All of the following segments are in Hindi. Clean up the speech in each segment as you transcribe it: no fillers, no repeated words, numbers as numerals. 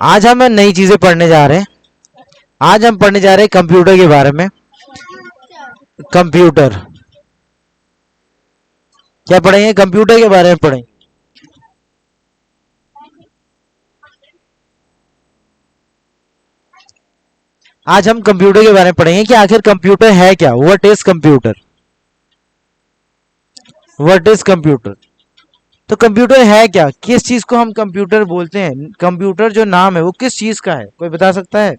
आज हम नई चीजें पढ़ने जा रहे हैं। आज हम पढ़ने जा रहे हैं कंप्यूटर के बारे में। कंप्यूटर क्या पढ़ेंगे? कंप्यूटर के बारे में पढ़ेंगे। आज हम कंप्यूटर के बारे में पढ़ेंगे कि आखिर कंप्यूटर है क्या। What is computer? What is computer? तो कंप्यूटर है क्या? किस चीज को हम कंप्यूटर बोलते हैं? कंप्यूटर जो नाम है वो किस चीज का है? कोई बता सकता है?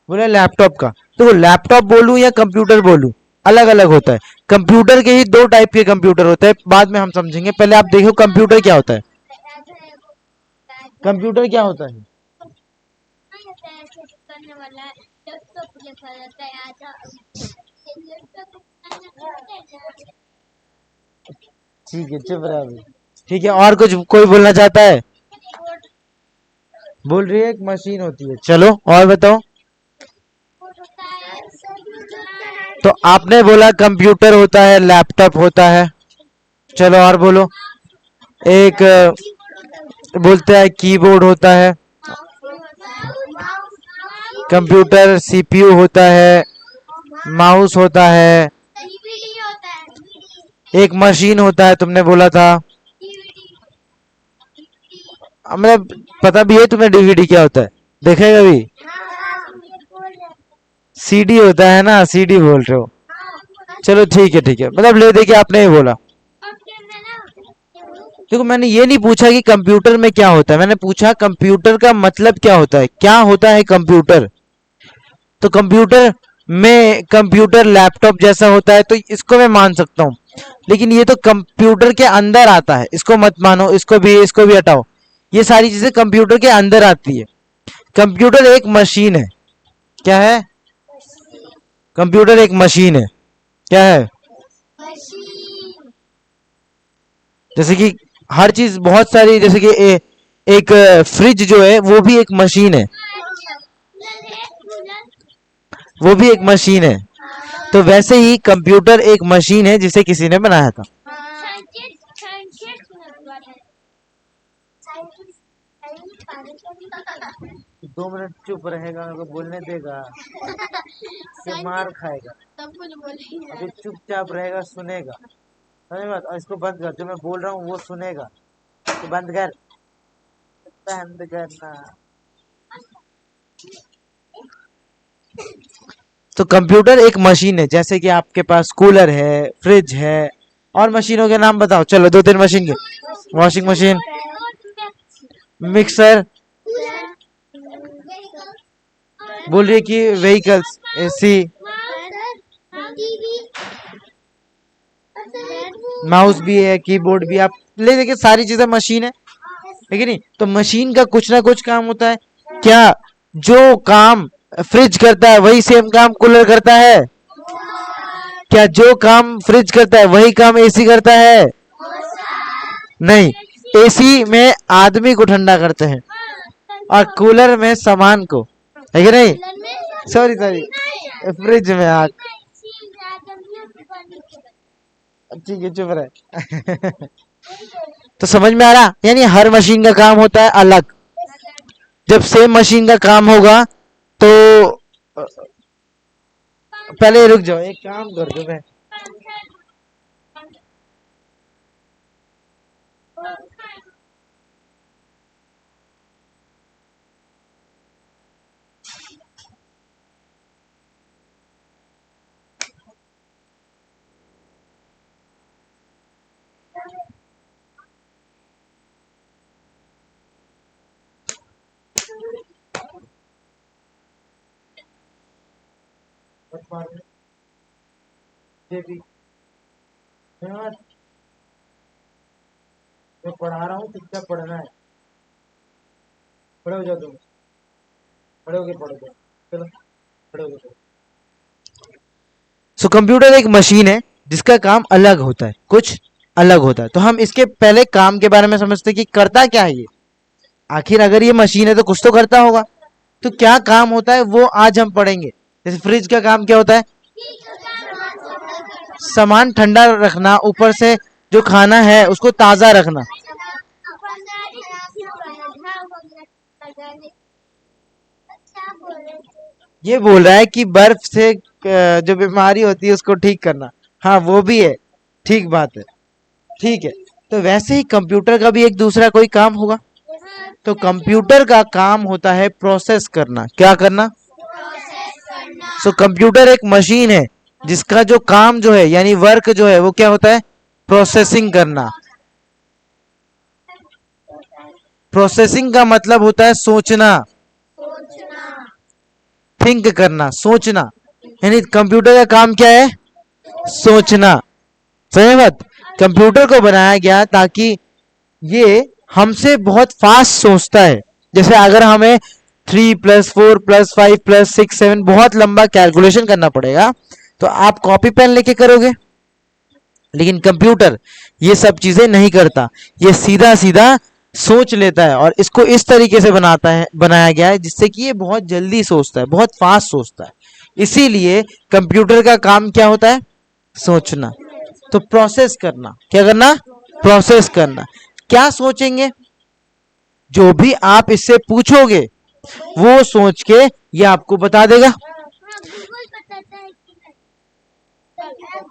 बोले लैपटॉप का। तो लैपटॉप बोलूं या कंप्यूटर बोलूं, अलग अलग होता है। कंप्यूटर के ही दो टाइप के कंप्यूटर होते हैं, बाद में हम समझेंगे। पहले आप देखो कंप्यूटर क्या होता है। कंप्यूटर क्या होता है? ठीक है, चुप रहा अभी। ठीक है, और कुछ कोई बोलना चाहता है? बोल रही है एक मशीन होती है। चलो और बताओ। तो आपने बोला कंप्यूटर होता है, लैपटॉप होता है। चलो और बोलो। एक बोलते हैं कीबोर्ड होता है। कंप्यूटर सीपीयू होता है, माउस होता है, एक मशीन होता है तुमने बोला था। मतलब पता भी है तुम्हें डीवीडी क्या होता है? देखेगा भी। सीडी होता है ना, सीडी बोल रहे हो। चलो ठीक है ठीक है, मतलब ले दे के आपने ही बोला। देखो मैंने ये नहीं पूछा कि कंप्यूटर में क्या होता है, मैंने पूछा कंप्यूटर का मतलब क्या होता है, क्या होता है कंप्यूटर। तो कंप्यूटर में कंप्यूटर लैपटॉप जैसा होता है तो इसको मैं मान सकता हूँ, लेकिन ये तो कंप्यूटर के अंदर आता है। इसको मत मानो, इसको भी हटाओ। ये सारी चीजें कंप्यूटर के अंदर आती है। कंप्यूटर एक मशीन है। क्या है? कंप्यूटर एक मशीन है। क्या है? जैसे कि हर चीज बहुत सारी, जैसे कि एक फ्रिज जो है वो भी एक मशीन है। वो भी एक मशीन है। तो वैसे ही कंप्यूटर एक मशीन है जिसे किसी ने बनाया था। 2 मिनट चुप रहेगा, मेरे को बोलने देगा कि मार खाएगा। अभी चुपचाप रहेगा, सुनेगा। समझ बात? और इसको बंद कर, जो मैं बोल रहा हूँ वो सुनेगा। तो बंद कर, बंद करना। तो कंप्यूटर एक मशीन है, जैसे कि आपके पास कूलर है, फ्रिज है। और मशीनों के नाम बताओ। चलो 2-3 मशीन के। वॉशिंग मशीन, मिक्सर, बोल रही है कि व्हीकल्स, एसी, माउस भी है, कीबोर्ड भी। आप ले देखिए सारी चीजें मशीन है कि नहीं? तो मशीन का कुछ ना कुछ काम होता है। क्या जो काम फ्रिज करता है वही सेम काम कूलर करता है? क्या जो काम फ्रिज करता है वही काम एसी करता है? नहीं, एसी में आदमी को ठंडा करते हैं और कूलर में सामान को, है कि नहीं? सॉरी सॉरी, फ्रिज में आग। ठीक है, चुप रहे। तो समझ में आ रहा? यानी हर मशीन का काम होता है अलग। जब सेम मशीन का काम होगा तो पहले रुक जाओ, एक काम कर दो। मैं पढ़ा रहा हूँ, चुपचाप पढ़ना है। खड़े हो जाओ तुम, खड़े होके पढ़ो। चलो खड़े हो जाओ। सो कंप्यूटर एक मशीन है जिसका काम अलग होता है, कुछ अलग होता है। तो हम इसके पहले काम के बारे में समझते हैं कि करता क्या है ये। आखिर अगर ये मशीन है तो कुछ तो करता होगा। तो क्या काम होता है वो आज हम पढ़ेंगे। जैसे फ्रिज का काम क्या होता है? सामान ठंडा रखना, ऊपर से जो खाना है उसको ताजा रखना। ये बोल रहा है कि बर्फ से जो बीमारी होती है उसको ठीक करना। हाँ वो भी है, ठीक बात है, ठीक है। तो वैसे ही कंप्यूटर का भी एक दूसरा कोई काम होगा। तो कंप्यूटर का काम होता है प्रोसेस करना। क्या करना? सो कंप्यूटर एक मशीन है जिसका जो काम जो है यानी वर्क जो है वो क्या होता है? प्रोसेसिंग करना। प्रोसेसिंग का मतलब होता है सोचना, थिंक करना, सोचना। यानी कंप्यूटर का काम क्या है? सोचना। सही बात। कंप्यूटर को बनाया गया ताकि ये हमसे बहुत फास्ट सोचता है। जैसे अगर हमें 3+4+5+6+7 बहुत लंबा कैलकुलेशन करना पड़ेगा तो आप कॉपी पेन लेके करोगे, लेकिन कंप्यूटर ये सब चीजें नहीं करता। ये सीधा सीधा सोच लेता है और इसको इस तरीके से बनाया गया है जिससे कि ये बहुत जल्दी सोचता है, बहुत फास्ट सोचता है। इसीलिए कंप्यूटर का काम क्या होता है? सोचना। तो प्रोसेस करना। क्या करना? प्रोसेस करना। क्या सोचेंगे? जो भी आप इससे पूछोगे वो सोच के ये आपको बता देगा।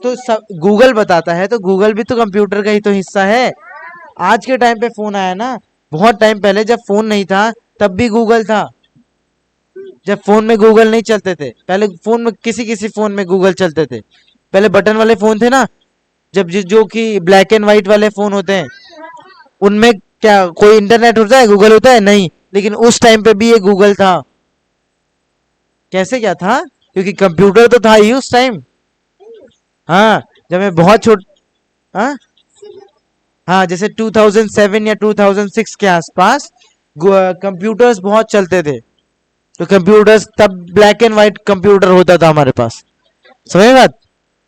तो सब गूगल बताता है तो गूगल भी तो कंप्यूटर का ही तो हिस्सा है। आज के टाइम पे फोन आया ना, बहुत टाइम पहले जब फोन नहीं था तब भी गूगल था। जब फोन में गूगल नहीं चलते थे, पहले फोन में किसी किसी फोन में गूगल चलते थे। पहले बटन वाले फोन थे ना, जब जो कि ब्लैक एंड व्हाइट वाले फोन होते हैं उनमें क्या कोई इंटरनेट होता है? गूगल होता है? नहीं। लेकिन उस टाइम पे भी ये गूगल था। कैसे क्या था? क्योंकि कंप्यूटर तो था ही उस टाइम। हाँ, जब मैं बहुत छोट हाँ हाँ, जैसे 2007 या 2006 के आसपास कंप्यूटर्स बहुत चलते थे। तो कंप्यूटर्स तब ब्लैक एंड व्हाइट कंप्यूटर होता था हमारे पास। समझ बात?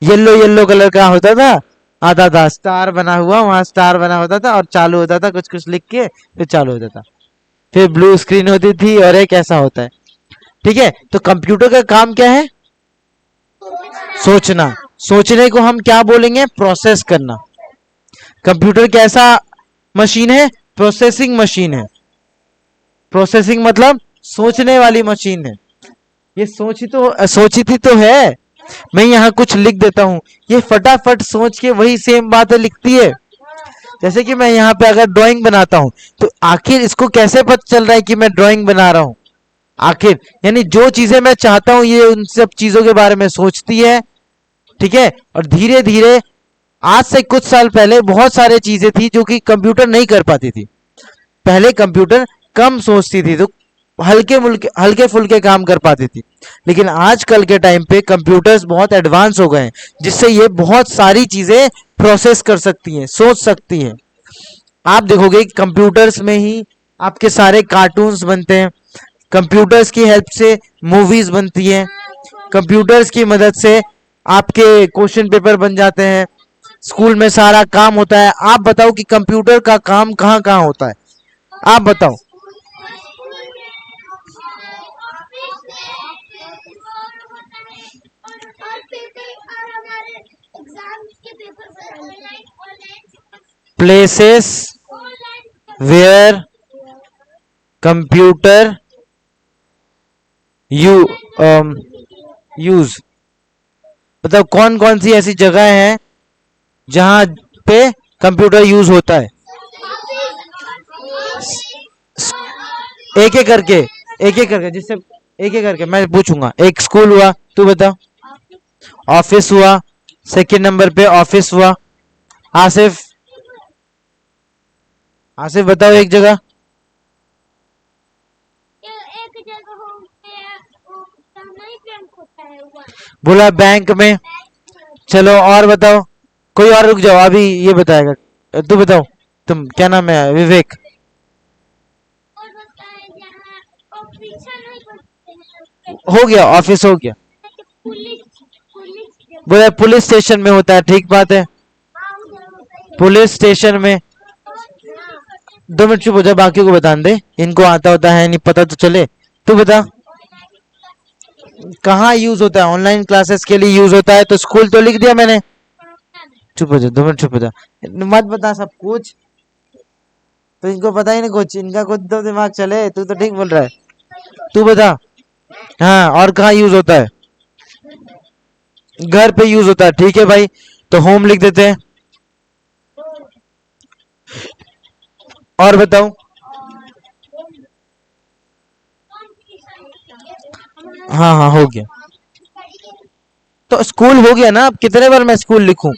येलो येलो कलर का होता था, आता था स्टार बना हुआ, वहां स्टार बना होता था और चालू होता था कुछ कुछ लिख के, फिर चालू होता था। फिर ब्लू स्क्रीन होती थी और एक ऐसा होता है। ठीक है। तो कंप्यूटर का काम क्या है? सोचना। सोचने को हम क्या बोलेंगे? प्रोसेस करना। कंप्यूटर कैसा मशीन है? प्रोसेसिंग मशीन है। प्रोसेसिंग मतलब सोचने वाली मशीन है। ये सोची थी तो है। मैं यहाँ कुछ लिख देता हूँ, ये फटाफट सोच के वही सेम बातें लिखती है। जैसे कि मैं यहाँ पे अगर ड्राइंग बनाता हूँ तो आखिर इसको कैसे पता चल रहा है कि मैं ड्राइंग बना रहा हूँ? आखिर यानी जो चीजें मैं चाहता हूँ ये उन सब चीजों के बारे में सोचती है। ठीक है। और धीरे धीरे आज से कुछ साल पहले बहुत सारे चीजें थी जो कि कंप्यूटर नहीं कर पाती थी। पहले कंप्यूटर कम सोचती थी तो हल्के फुल्के काम कर पाती थी। लेकिन आजकल के टाइम पे कंप्यूटर्स बहुत एडवांस हो गए हैं जिससे ये बहुत सारी चीजें प्रोसेस कर सकती हैं, सोच सकती हैं। आप देखोगे कंप्यूटर्स में ही आपके सारे कार्टून्स बनते हैं, कंप्यूटर्स की हेल्प से मूवीज बनती हैं, कंप्यूटर्स की मदद से आपके क्वेश्चन पेपर बन जाते हैं, स्कूल में सारा काम होता है। आप बताओ कि कंप्यूटर का काम कहाँ कहाँ होता है? आप बताओ। Places where computer you use. मतलब कौन कौन सी ऐसी जगह है जहां पे कंप्यूटर यूज होता है? एक एक करके, एक एक करके, जिससे एक एक करके मैं पूछूंगा। एक स्कूल हुआ, तू बता। ऑफिस हुआ, सेकंड नंबर पे ऑफिस हुआ। आसिफ, आसिफ बताओ एक जगह। बोला बैंक में। चलो और बताओ। कोई और, रुक जाओ अभी ये बताएगा। तू बताओ, तुम क्या नाम है? विवेक। हो गया, ऑफिस हो गया। बोला पुलिस स्टेशन में होता है, ठीक बात है। पुलिस स्टेशन में। 2 मिनट चुप हो जा, बाकी को बता दे, इनको आता होता है नहीं पता तो चले। तू बता कहाँ यूज होता है? ऑनलाइन क्लासेस के लिए यूज होता है तो स्कूल तो लिख दिया मैंने। चुप हो जा, 2 मिनट चुप हो जा। मत बता सब कुछ, तो इनको पता ही नहीं कुछ, इनका खुद तो दिमाग चले। तू तो ठीक बोल रहा है, तू बता। हाँ, और कहाँ यूज होता है? घर पे यूज होता है। ठीक है भाई, तो होम लिख देते हैं। और बताओ। हाँ हाँ, हो गया। तो स्कूल हो गया ना, अब कितने बार मैं स्कूल लिखूं?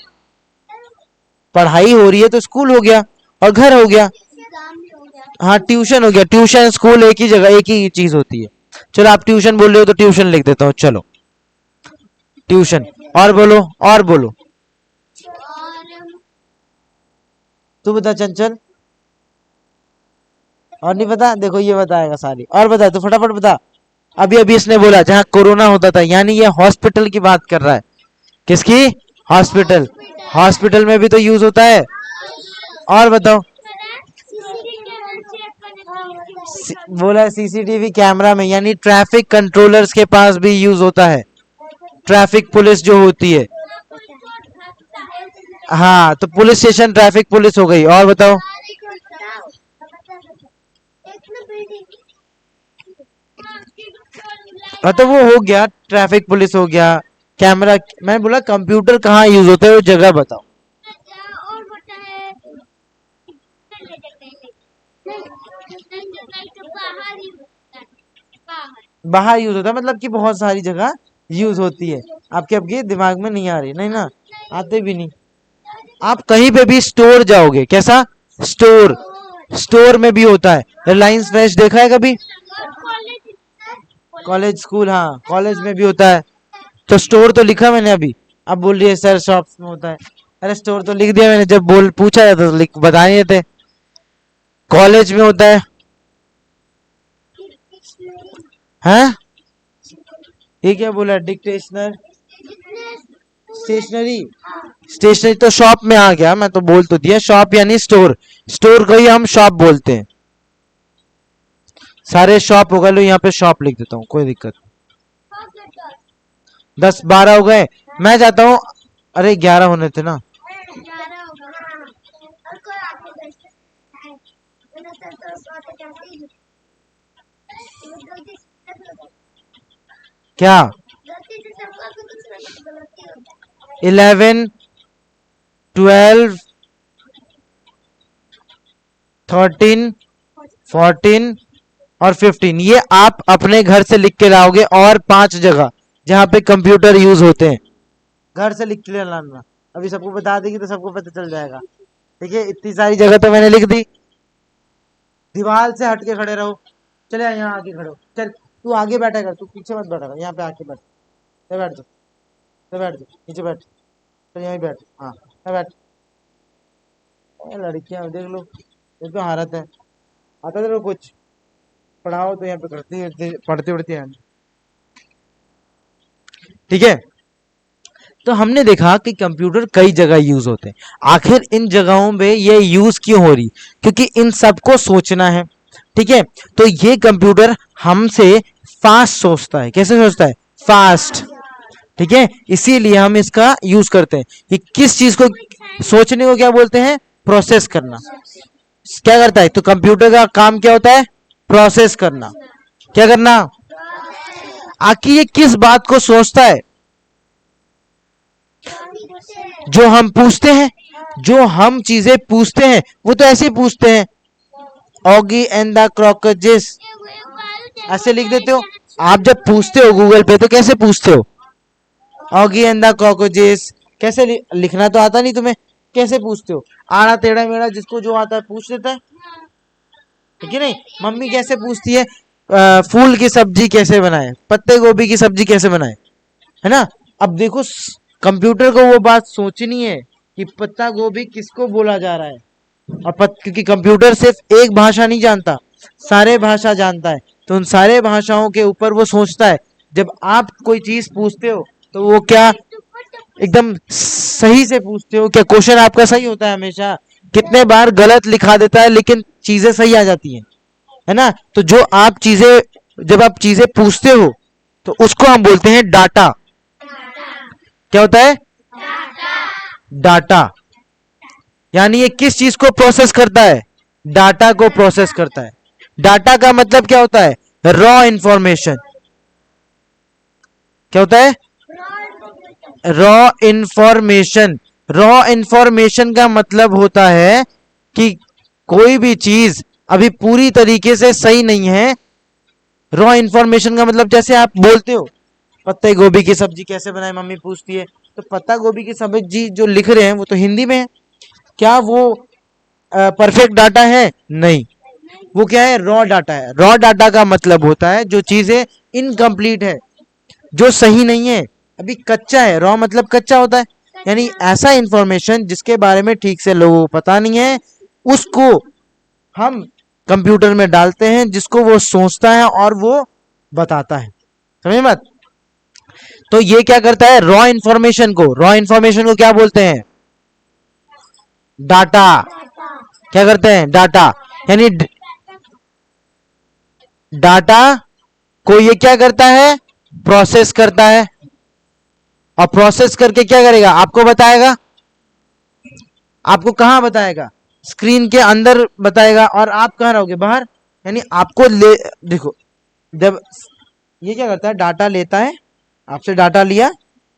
पढ़ाई हो रही है तो स्कूल हो गया, और घर हो गया। हाँ, ट्यूशन हो गया। ट्यूशन स्कूल एक ही जगह, एक ही चीज होती है। चलो, आप ट्यूशन बोल रहे हो तो ट्यूशन लिख देता हूँ, चलो ट्यूशन। और बोलो, और बोलो। तू बता चंचल। और नहीं पता? देखो ये बताएगा सारी। और बता, तू फटाफट बता। अभी अभी इसने बोला जहाँ कोरोना होता था, यानी ये हॉस्पिटल की बात कर रहा है। किसकी? हॉस्पिटल। हॉस्पिटल में भी तो यूज होता है। और बताओ। बोला सीसीटीवी कैमरा में, यानी ट्रैफिक कंट्रोलर्स के पास भी यूज होता है। ट्रैफिक पुलिस जो होती है। हाँ, तो पुलिस स्टेशन ट्रैफिक पुलिस हो गई। और बताओ। हाँ, तो वो हो गया, ट्रैफिक पुलिस हो गया। कैमरा। मैंने बोला कंप्यूटर कहाँ यूज होता है, वो जगह बताओ। बाहर यूज होता है, मतलब कि बहुत सारी जगह यूज होती है। आपके दिमाग में नहीं आ रही? नहीं ना, आते भी नहीं। आप कहीं पे भी स्टोर जाओगे, कैसा? स्टोर। स्टोर में भी होता है। रिलायंस फ्रेश देखा है कभी? कॉलेज स्कूल, हाँ, कॉलेज में भी होता है। तो स्टोर तो लिखा मैंने अभी। अब बोल रही है सर शॉप्स में होता है। अरे स्टोर तो लिख दिया मैंने, जब बोल पूछा जाता तो लिख बता नहीं देते। कॉलेज में होता है। हैं? ये क्या बोला? डिक्टेशनर, स्टेशनरी। स्टेशनरी तो शॉप में आ गया, मैं तो बोल तो दिया, शॉप यानी स्टोर। स्टोर को ही हम शॉप बोलते हैं। सारे शॉप होगा, लो यहाँ पे शॉप लिख देता हूँ, कोई दिक्कत नहीं। 10 12 हो गए, मैं जाता हूँ। अरे 11 होने थे ना। क्या? 11 12 13 14 और 15, ये आप अपने घर से लिख के लाओगे, और 5 जगह जहाँ पे कंप्यूटर यूज होते हैं, घर से लिख के लाना। अभी सबको बता देगी तो सबको पता चल जाएगा। ठीक है, इतनी सारी जगह तो मैंने लिख दी। दीवार से हट के खड़े रहो। चले यहाँ आके खड़ो, चल तू आगे बैठा कर, तू पीछे मत बैठा कर, यहाँ पे आके बैठ। बैठ जाओ, बैठ जाओ, नीचे बैठ। चल यहीं बैठ, हाँ बैठ। लड़कियां देख लो, ये तो हालत है। आता तेरे को कुछ? पढ़ाओ तो यहाँ पे करती पढ़ती उड़ती है। ठीक है, तो हमने देखा कि कंप्यूटर कई जगह यूज होते हैं। आखिर इन जगहों पे ये यूज क्यों हो रही? क्योंकि इन सबको सोचना है। ठीक है, तो ये कंप्यूटर हमसे फास्ट सोचता है। कैसे सोचता है? फास्ट। ठीक है, इसीलिए हम इसका यूज करते हैं कि किस चीज को सोचने को क्या बोलते हैं? प्रोसेस करना। क्या करता है? तो कंप्यूटर का काम क्या होता है? प्रोसेस करना। क्या करना? आखिर ये किस बात को सोचता है? जो हम पूछते हैं, जो हम चीजें पूछते हैं, वो तो ऐसे पूछते हैं, ऑगी एंड द क्रॉकजेस, ऐसे लिख देते हो। आप जब पूछते हो गूगल पे तो कैसे पूछते हो? Oggy and the cockroaches. कैसे लिखना तो आता नहीं तुम्हें, कैसे पूछते हो? आड़ा टेढ़ा मेढ़ा जिसको जो आता है पूछ लेता है। ठीक है नहीं? मम्मी कैसे पूछती है? फूल की सब्जी कैसे बनाए, पत्ते गोभी की सब्जी कैसे बनाए, है ना? अब देखो, कंप्यूटर को वो बात सोचनी है कि पत्ता गोभी किसको बोला जा रहा है। और क्योंकि कंप्यूटर सिर्फ एक भाषा नहीं जानता, सारे भाषा जानता है, तो उन सारे भाषाओं के ऊपर वो सोचता है। जब आप कोई चीज पूछते हो तो वो क्या एकदम सही से पूछते हो? क्या क्वेश्चन आपका सही होता है हमेशा? कितने बार गलत लिखा देता है लेकिन चीजें सही आ जाती हैं, है ना? तो जो आप चीजें जब आप चीजें पूछते हो तो उसको हम बोलते हैं डाटा। क्या होता है? डाटा। यानी ये किस चीज को प्रोसेस करता है? डाटा को प्रोसेस करता है। डाटा का मतलब क्या होता है? Raw information. क्या होता है? Raw information. रॉ इंफॉर्मेशन का मतलब होता है कि कोई भी चीज अभी पूरी तरीके से सही नहीं है। रॉ इंफॉर्मेशन का मतलब जैसे आप बोलते हो पत्ते गोभी की सब्जी कैसे बनाए, मम्मी पूछती है, तो पत्ता गोभी की सब्जी जो लिख रहे हैं वो तो हिंदी में है। क्या वो परफेक्ट डाटा है? नहीं, वो क्या है? रॉ डाटा है। रॉ डाटा का मतलब होता है जो चीजें इनकम्प्लीट है, जो सही नहीं है, अभी कच्चा है। रॉ मतलब कच्चा होता है, यानी ऐसा इंफॉर्मेशन जिसके बारे में ठीक से लोगों को पता नहीं है, उसको हम कंप्यूटर में डालते हैं, जिसको वो सोचता है और वो बताता है। समझ मत? तो ये क्या करता है? रॉ इंफॉर्मेशन को क्या बोलते हैं? डाटा। क्या करते हैं? डाटा। यानी डाटा को ये क्या करता है? प्रोसेस करता है, और प्रोसेस करके क्या करेगा? आपको बताएगा। आपको कहां बताएगा? स्क्रीन के अंदर बताएगा, और आप कहां रहोगे? बाहर। यानी आपको ले, देखो, जब ये क्या करता है? डाटा लेता है, आपसे डाटा लिया,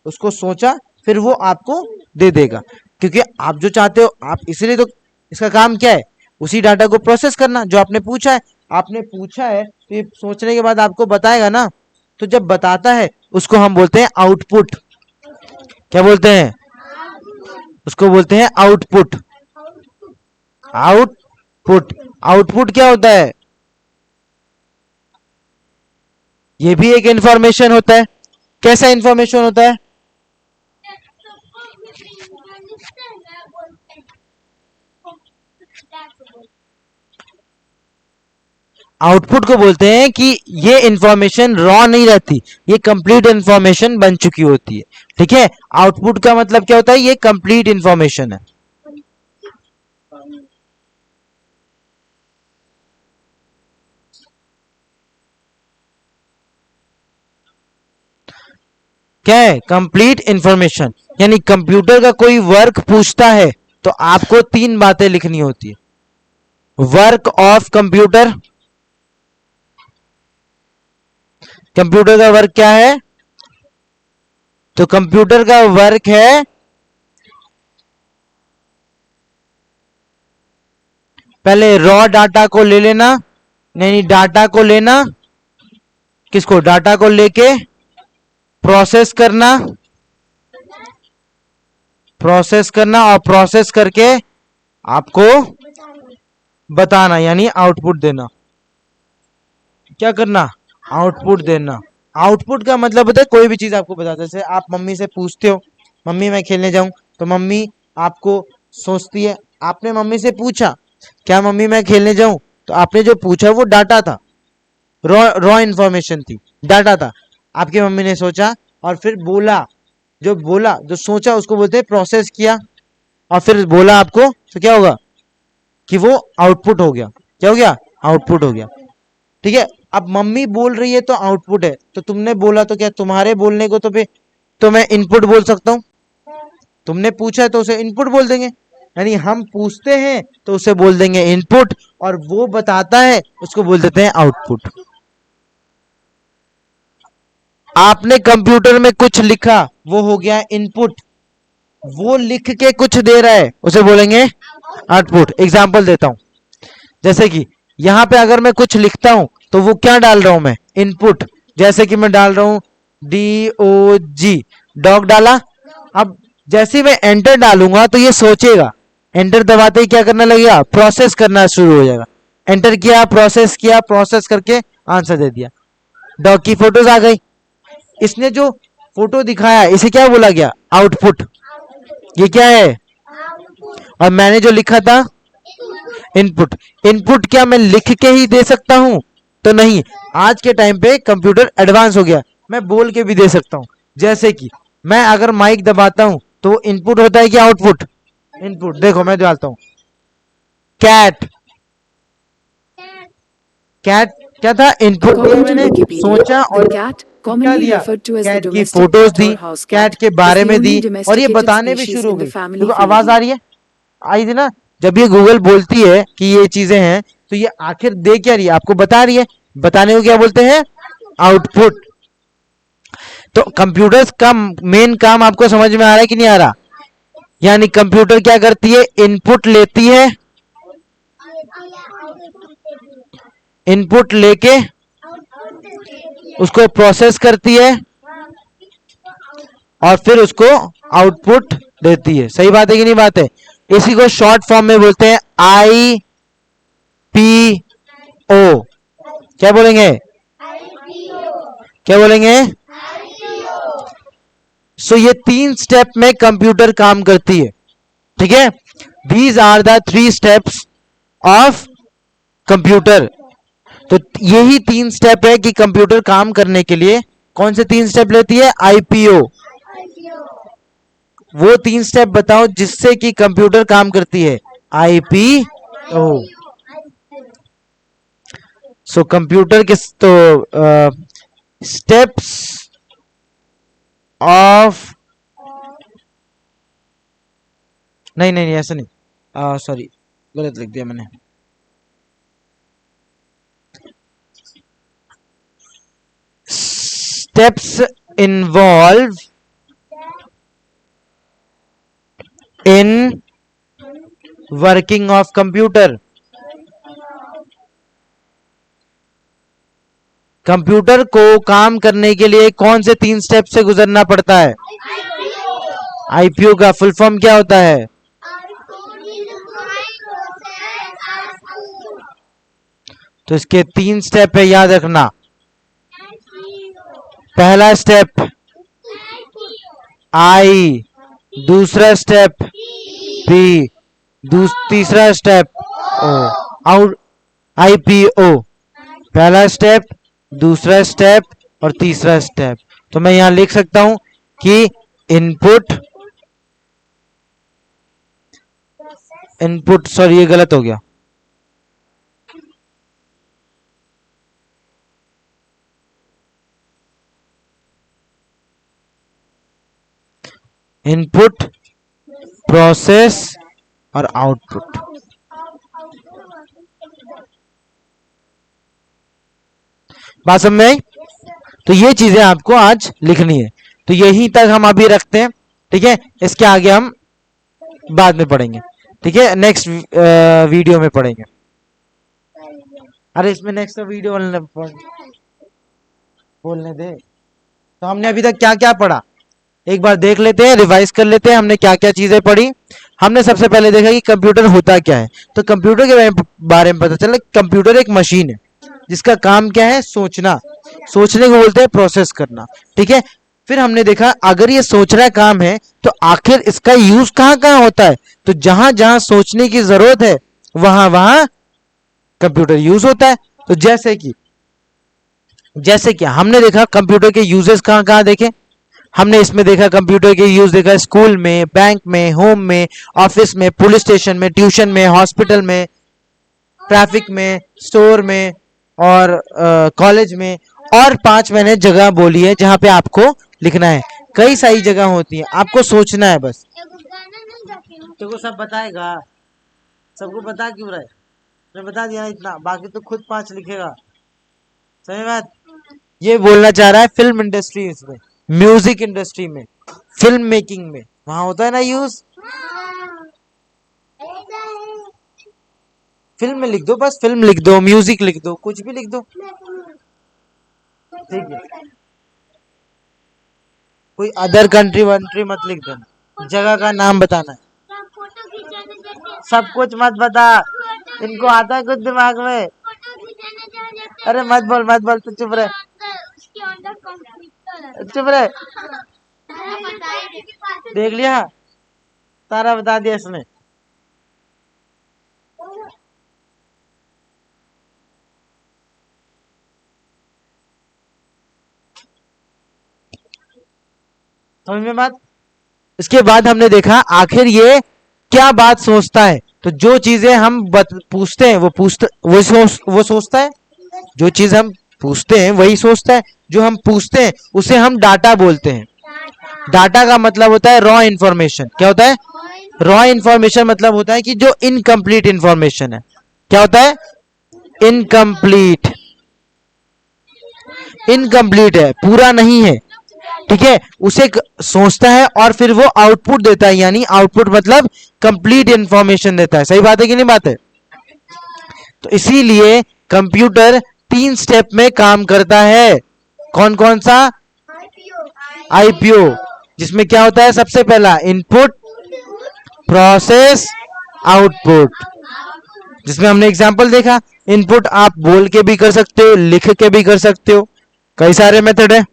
उसको सोचा, फिर वो आपको दे देगा, क्योंकि आप जो चाहते हो आप, इसीलिए तो इसका काम क्या है? उसी डाटा को प्रोसेस करना जो आपने पूछा है। आपने पूछा है तो ये सोचने के बाद आपको बताएगा ना। तो जब बताता है उसको हम बोलते हैं आउटपुट। क्या बोलते हैं? उसको बोलते हैं आउटपुट। आउटपुट। आउटपुट क्या होता है? ये भी एक इंफॉर्मेशन होता है। कैसा इंफॉर्मेशन होता है? आउटपुट को बोलते हैं कि ये इंफॉर्मेशन रॉ नहीं रहती, ये कंप्लीट इंफॉर्मेशन बन चुकी होती है। ठीक है? आउटपुट का मतलब क्या होता है? ये कंप्लीट इंफॉर्मेशन है। क्या है? Complete information. यानी कंप्यूटर का कोई वर्क पूछता है तो आपको तीन बातें लिखनी होती है। Work of computer. कंप्यूटर का वर्क क्या है? तो कंप्यूटर का वर्क है पहले रॉ डाटा को ले लेना, यानी डाटा को लेना, किसको? डाटा को लेके प्रोसेस करना, प्रोसेस करना, और प्रोसेस करके आपको बताना, यानी आउटपुट देना। क्या करना? आउटपुट देना। आउटपुट का मतलब होता है कोई भी चीज आपको बताता है। जैसे आप मम्मी से पूछते हो, मम्मी मैं खेलने जाऊं, तो मम्मी आपको सोचती है, आपने मम्मी से पूछा क्या मम्मी मैं खेलने जाऊं, तो आपने जो पूछा वो डाटा था, रॉ रॉ इंफॉर्मेशन थी, डाटा था। आपकी मम्मी ने सोचा और फिर बोला, जो बोला, जो सोचा, उसको बोलते हैं प्रोसेस किया, और फिर बोला आपको, तो क्या होगा? कि वो आउटपुट हो गया। क्या हो गया? आउटपुट हो गया। ठीक है? अब मम्मी बोल रही है तो आउटपुट है, तो तुमने बोला तो क्या तुम्हारे बोलने को तो फिर तो मैं इनपुट बोल सकता हूं। तुमने पूछा तो उसे इनपुट बोल देंगे, यानी हम पूछते हैं तो उसे बोल देंगे इनपुट, और वो बताता है उसको बोल देते हैं आउटपुट। आपने कंप्यूटर में कुछ लिखा, वो हो गया इनपुट। वो लिख के कुछ दे रहा है, उसे बोलेंगे आउटपुट। एग्जाम्पल देता हूं, जैसे कि यहां पे अगर मैं कुछ लिखता हूं तो वो क्या डाल रहा हूं मैं? इनपुट। जैसे कि मैं डाल रहा हूं DOG, डॉग डाला। अब जैसे ही मैं एंटर डालूंगा तो ये सोचेगा, एंटर दबाते ही क्या करने लगेगा? प्रोसेस करना शुरू हो जाएगा। एंटर किया, प्रोसेस किया, प्रोसेस करके आंसर दे दिया। डॉग की फोटोज आ गई, इसने जो फोटो दिखाया इसे क्या बोला गया? आउटपुट। ये क्या है? और मैंने जो लिखा था इनपुट। इनपुट क्या मैं लिख के ही दे सकता हूं? तो नहीं, आज के टाइम पे कंप्यूटर एडवांस हो गया, मैं बोल के भी दे सकता हूं। जैसे कि मैं अगर माइक दबाता हूं तो वो इनपुट होता है कि आउटपुट? इनपुट। देखो मैं डालता हूं कैट। कैट क्या था? इनपुट दिया मैंने, सोचा और क्या दिया? कैट की फोटोज दी, कैट के बारे में दी, और ये बताने भी शुरू हो गई। देखो आवाज आ रही है, आई थी ना? जब ये गूगल बोलती है कि ये चीजें हैं, तो ये आखिर दे क्या रही है? आपको बता रही है। बताने को क्या बोलते हैं? आउटपुट। तो कंप्यूटर का मेन काम आपको समझ में आ रहा है कि नहीं आ रहा? यानी कंप्यूटर क्या करती है, इनपुट लेती है, इनपुट लेके उसको प्रोसेस करती है और फिर उसको आउटपुट देती है। सही बात है कि नहीं बात है? इसी को शॉर्ट फॉर्म में बोलते हैं आई पी ओ। क्या बोलेंगे? क्या बोलेंगे? सो ये 3 स्टेप में कंप्यूटर काम करती है। ठीक है, these are the 3 steps of computer. तो यही 3 स्टेप है कि कंप्यूटर काम करने के लिए कौन से 3 स्टेप लेती है? आईपीओ। वो 3 स्टेप बताओ जिससे कि कंप्यूटर काम करती है। आईपीओ। सो कंप्यूटर के तो स्टेप्स ऑफ, नहीं नहीं नहीं ऐसा नहीं, सॉरी गलत लिख दिया मैंने। Steps involve in working of computer. Computer को काम करने के लिए कौन से 3 स्टेप से गुजरना पड़ता है? आईपीओ का फुल फॉर्म क्या होता है? तो इसके 3 स्टेप है, याद रखना। पहला स्टेप आई, दूसरा स्टेप पी, तीसरा स्टेप ओ। आउट आईपीओ, पहला स्टेप, दूसरा स्टेप और तीसरा स्टेप। तो मैं यहां लिख सकता हूं कि इनपुट सॉरी ये गलत हो गया। इनपुट, प्रोसेस और आउटपुट। बात समझ में आई? तो ये चीजें आपको आज लिखनी है। तो यहीं तक हम अभी रखते हैं। ठीक है, इसके आगे हम बाद में पढ़ेंगे। ठीक है, नेक्स्ट वीडियो में पढ़ेंगे। अरे इसमें नेक्स्ट वीडियो बोलने दे। तो हमने अभी तक क्या क्या पढ़ा एक बार देख लेते हैं, रिवाइज कर लेते हैं हमने क्या क्या चीजें पढ़ी। हमने सबसे पहले देखा कि कंप्यूटर होता क्या है। तो कंप्यूटर के बारे में पता चला कंप्यूटर एक मशीन है जिसका काम क्या है? सोचना। सोचने को बोलते हैं प्रोसेस करना। ठीक है, फिर हमने देखा अगर ये सोचना काम है तो आखिर इसका यूज कहां कहां होता है? तो जहां जहां सोचने की जरूरत है वहां वहां कंप्यूटर यूज होता है। तो जैसे कि हमने देखा कंप्यूटर के यूजेस कहां कहां देखे। हमने इसमें देखा कंप्यूटर के यूज देखा स्कूल में, बैंक में, होम में, ऑफिस में, पुलिस स्टेशन में, ट्यूशन में, हॉस्पिटल में, ट्रैफिक में, स्टोर में और कॉलेज में। और 5 मैंने जगह बोली है जहां पे आपको लिखना है। कई सारी जगह होती है, आपको सोचना है बस। तो सब बताएगा, सबको बता क्यों रहा है? मैं बता दिया इतना, बाकी तो खुद 5 लिखेगा। सही बात। ये बोलना चाह रहा है फिल्म इंडस्ट्री में, म्यूजिक इंडस्ट्री में, फिल्म मेकिंग में, वहां होता है ना यूज। फिल्म में लिख दो, बस फिल्म लिख दो, म्यूजिक लिख दो, कुछ भी लिख दो। ठीक है, कोई अदर कंट्री वंट्री मत लिख देना, जगह का नाम बताना है। सब कुछ मत बता, इनको आता है कुछ दिमाग में। अरे मत बोल तो चुप रहे, चुप रहे। देख लिया, सारा बता दिया इसने। समझ में बात? इसके बाद हमने देखा आखिर ये क्या बात सोचता है। तो जो चीजें हम पूछते हैं वो सोचता है। जो चीज हम पूछते हैं वही सोचता है। जो हम पूछते हैं उसे हम डाटा बोलते हैं। डाटा का मतलब होता है रॉ इंफॉर्मेशन। क्या होता है? रॉ इंफॉर्मेशन मतलब होता है कि जो इनकम्प्लीट इंफॉर्मेशन है। क्या होता है? इनकम्प्लीट। इनकम्प्लीट है, पूरा नहीं है। ठीक है, उसे सोचता है और फिर वो आउटपुट देता है, यानी आउटपुट मतलब कंप्लीट इंफॉर्मेशन देता है। सही बात है कि नहीं बात है? तो इसीलिए कंप्यूटर 3 स्टेप में काम करता है। कौन कौन सा? आईपीओ, जिसमें क्या होता है? सबसे पहला इनपुट, प्रोसेस, आउटपुट, जिसमें हमने एग्जांपल देखा। इनपुट आप बोल के भी कर सकते हो, लिख के भी कर सकते हो, कई सारे मेथड है।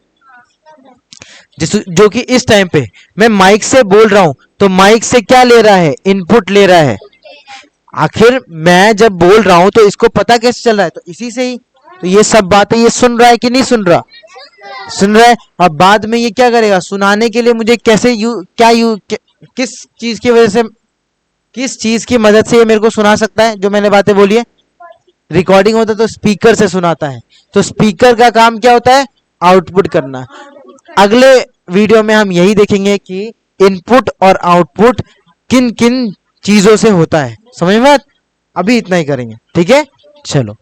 जो कि इस टाइम पे मैं माइक से बोल रहा हूं, तो माइक से क्या ले रहा है? इनपुट ले रहा है। आखिर मैं जब बोल रहा हूं तो इसको पता कैसे चल रहा है? तो इसी से ही। तो ये सब बातें ये सुन रहा है कि नहीं सुन रहा? सुन रहा है। और बाद में ये क्या करेगा? सुनाने के लिए मुझे कैसे किस चीज की वजह से, किस चीज की मदद से ये मेरे को सुना सकता है जो मैंने बातें बोली है? रिकॉर्डिंग होता है तो स्पीकर से सुनाता है। तो स्पीकर का काम क्या होता है? आउटपुट करना। अगले वीडियो में हम यही देखेंगे कि इनपुट और आउटपुट किन किन चीजों से होता है। समझ में बात? अभी इतना ही करेंगे, ठीक है? चलो।